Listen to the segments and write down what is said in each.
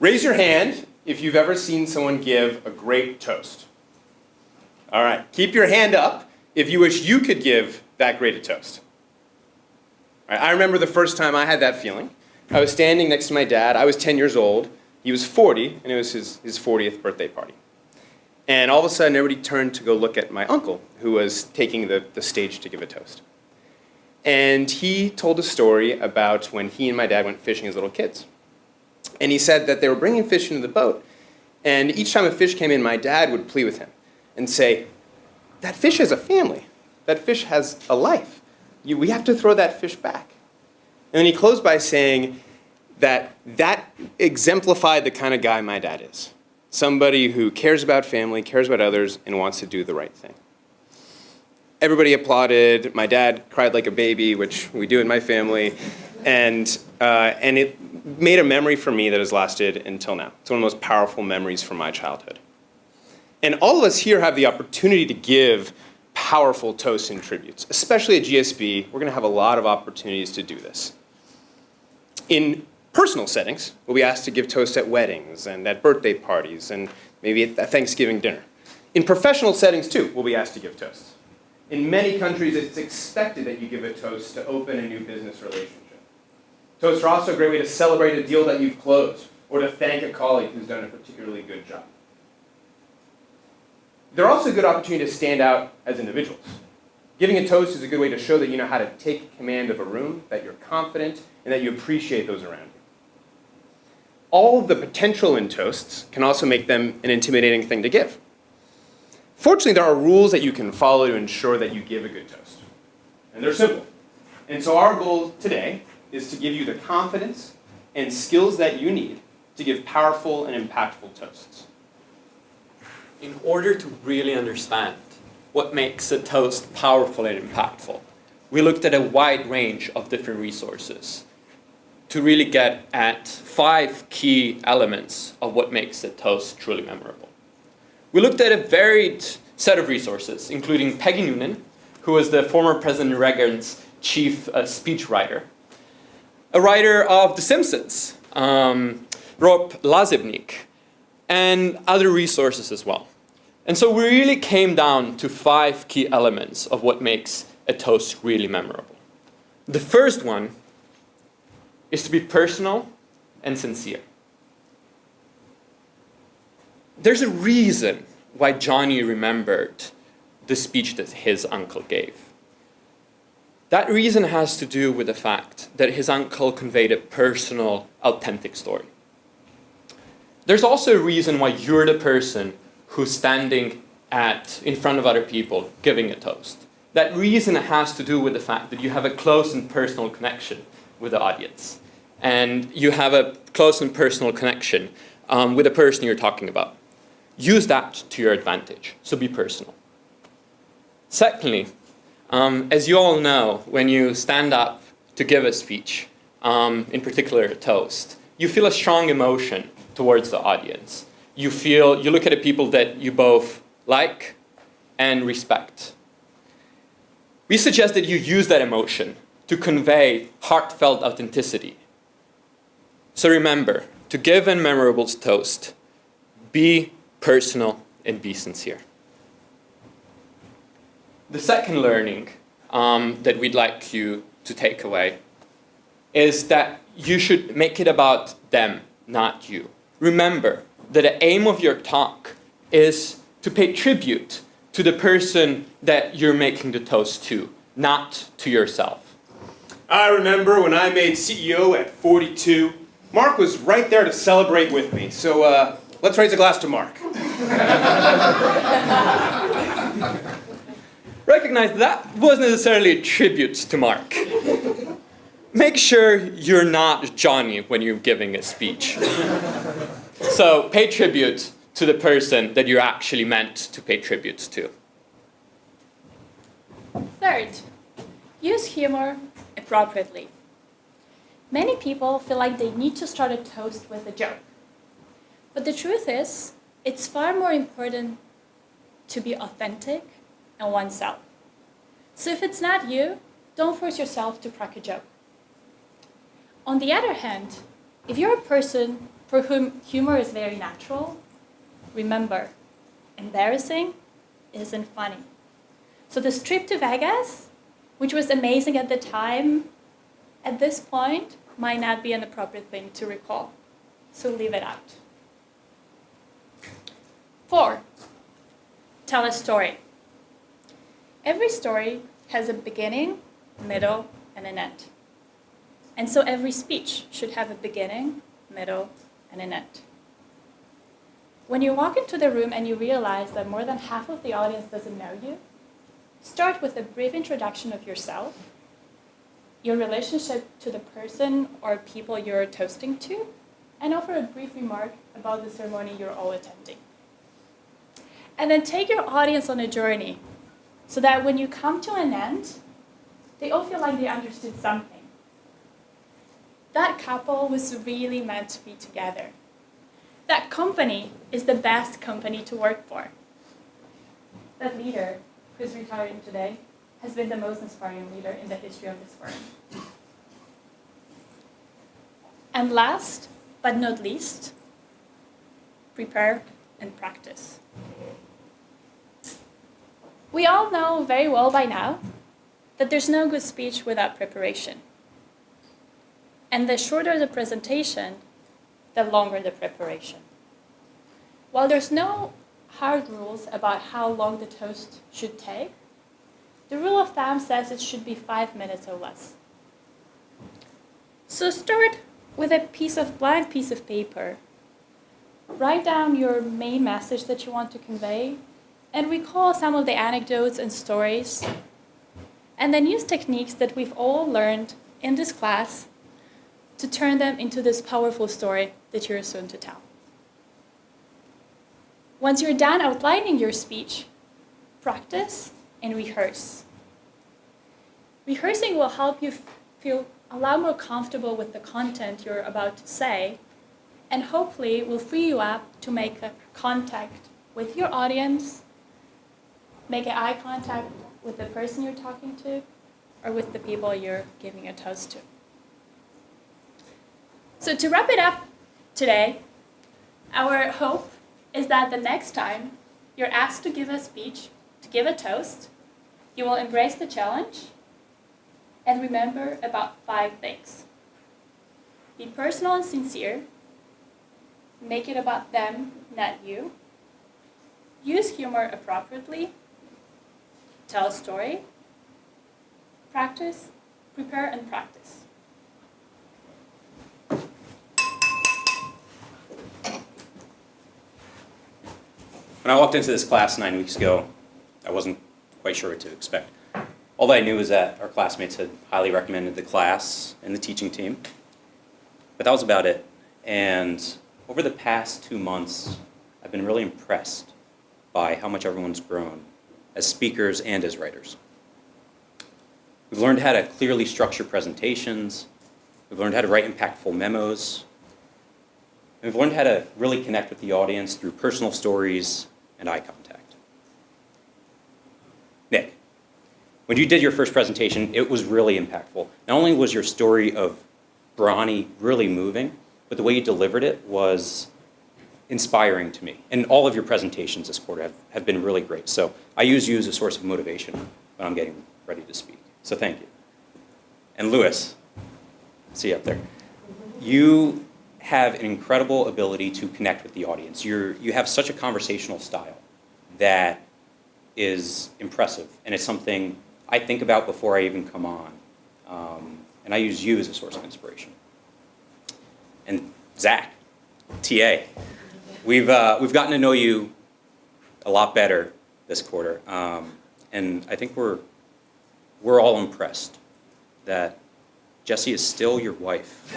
Raise your hand if you've ever seen someone give a great toast. All right, keep your hand up if you wish you could give that great a toast. All right, I remember the first time I had that feeling. I was standing next to my dad. I was 10 years old. He was 40, and it was his 40th birthday party. And all of a sudden, everybody turned to go look at my uncle, who was taking the stage to give a toast. And he told a story about when he and my dad went fishing as little kids. And he said that they were bringing fish into the boat, and each time a fish came in, my dad would plead with him and say, that fish has a family. That fish has a life. We have to throw that fish back. And then he closed by saying that exemplified the kind of guy my dad is. Somebody who cares about family, cares about others, and wants to do the right thing. Everybody applauded. My dad cried like a baby, which we do in my family. And it made a memory for me that has lasted until now. It's one of the most powerful memories from my childhood. And all of us here have the opportunity to give powerful toasts and tributes. Especially at GSB, we're going to have a lot of opportunities to do this. In personal settings, we'll be asked to give toasts at weddings and at birthday parties and maybe at a Thanksgiving dinner. In professional settings, too, we'll be asked to give toasts. In many countries, it's expected that you give a toast to open a new business relationship. Toasts are also a great way to celebrate a deal that you've closed or to thank a colleague who's done a particularly good job. They're also a good opportunity to stand out as individuals. Giving a toast is a good way to show that you know how to take command of a room, that you're confident, and that you appreciate those around you. All of the potential in toasts can also make them an intimidating thing to give. Fortunately, there are rules that you can follow to ensure that you give a good toast. And they're simple. And so our goal today is to give you the confidence and skills that you need to give powerful and impactful toasts. In order to really understand what makes a toast powerful and impactful, we looked at a wide range of different resources to really get at 5 key elements of what makes a toast truly memorable. We looked at a varied set of resources, including Peggy Noonan, who was the former President Reagan's chief speechwriter, a writer of The Simpsons, Rob Lazebnik, and other resources as well. And so we really came down to 5 key elements of what makes a toast really memorable. The first one is to be personal and sincere. There's a reason why Jonny remembered the speech that his uncle gave. That reason has to do with the fact that his uncle conveyed a personal, authentic story. There's also a reason why you're the person who's standing in front of other people giving a toast. That reason has to do with the fact that you have a close and personal connection with the audience. And you have a close and personal connection with the person you're talking about. Use that to your advantage, so be personal. Secondly, as you all know, when you stand up to give a speech, in particular a toast, you feel a strong emotion towards the audience. You look at the people that you both like and respect. We suggest that you use that emotion to convey heartfelt authenticity. So remember, to give a memorable toast, be personal and be sincere. The second learning that we'd like you to take away is that you should make it about them, not you. Remember that the aim of your talk is to pay tribute to the person that you're making the toast to, not to yourself. I remember when I made CEO at 42, Mark was right there to celebrate with me. So let's raise a glass to Mark. Recognize that wasn't necessarily a tribute to Mark. Make sure you're not Jonny when you're giving a speech. So pay tribute to the person that you're actually meant to pay tribute to. Third, use humor appropriately. Many people feel like they need to start a toast with a joke. But the truth is, it's far more important to be authentic and oneself. So if it's not you, don't force yourself to crack a joke. On the other hand, if you're a person for whom humor is very natural, remember, embarrassing isn't funny. So this trip to Vegas, which was amazing at the time, at this point, might not be an appropriate thing to recall. So leave it out. 4, tell a story. Every story has a beginning, middle, and an end. And so every speech should have a beginning, middle, and an end. When you walk into the room and you realize that more than half of the audience doesn't know you, start with a brief introduction of yourself, your relationship to the person or people you're toasting to, and offer a brief remark about the ceremony you're all attending. And then take your audience on a journey so that when you come to an end, they all feel like they understood something. That couple was really meant to be together. That company is the best company to work for. That leader, who's retiring today, has been the most inspiring leader in the history of this firm. And last but not least, prepare and practice. We all know very well by now that there's no good speech without preparation. And the shorter the presentation, the longer the preparation. While there's no hard rules about how long the toast should take, the rule of thumb says it should be 5 minutes or less. So start with a blank piece of paper. Write down your main message that you want to convey and recall some of the anecdotes and stories. And then use techniques that we've all learned in this class to turn them into this powerful story that you're soon to tell. Once you're done outlining your speech, practice and rehearse. Rehearsing will help you feel a lot more comfortable with the content you're about to say, and hopefully will free you up to make a contact with your audience, make an eye contact with the person you're talking to, or with the people you're giving a toast to. So to wrap it up today, our hope is that the next time you're asked to give a speech, to give a toast, you will embrace the challenge and remember about 5 things. Be personal and sincere. Make it about them, not you. Use humor appropriately. Tell a story. Practice, prepare, and practice. When I walked into this class 9 weeks ago, I wasn't quite sure what to expect. All that I knew was that our classmates had highly recommended the class and the teaching team. But that was about it. And over the past 2 months, I've been really impressed by how much everyone's grown as speakers and as writers. We've learned how to clearly structure presentations. We've learned how to write impactful memos. And we've learned how to really connect with the audience through personal stories and eye contact. Nick, when you did your first presentation, it was really impactful. Not only was your story of Brawny really moving, but the way you delivered it was inspiring to me. And all of your presentations this quarter have been really great. So I use you as a source of motivation when I'm getting ready to speak. So thank you. And Lewis, see you up there. You have an incredible ability to connect with the audience. You have such a conversational style that is impressive, and it's something I think about before I even come on. And I use you as a source of inspiration. And Zach, TA, we've gotten to know you a lot better this quarter, and I think we're all impressed that Jessie is still your wife.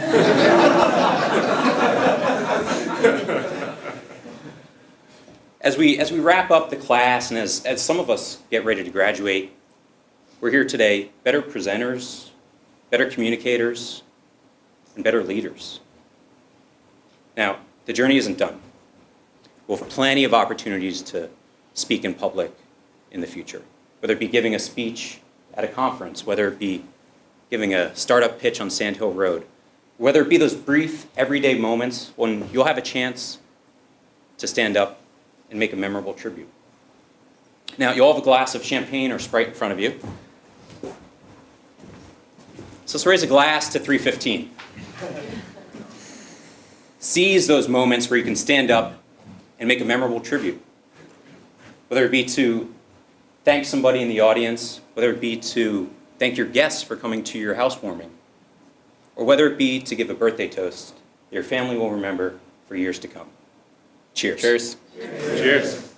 As we wrap up the class and as some of us get ready to graduate, we're here today better presenters, better communicators, and better leaders. Now, the journey isn't done. We'll have plenty of opportunities to speak in public in the future, whether it be giving a speech at a conference, whether it be giving a startup pitch on Sand Hill Road. Whether it be those brief, everyday moments when you'll have a chance to stand up and make a memorable tribute. Now, you all have a glass of champagne or Sprite in front of you. So let's raise a glass to 315. Seize those moments where you can stand up and make a memorable tribute. Whether it be to thank somebody in the audience, whether it be to thank your guests for coming to your housewarming, or whether it be to give a birthday toast your family will remember for years to come. Cheers. Cheers. Cheers.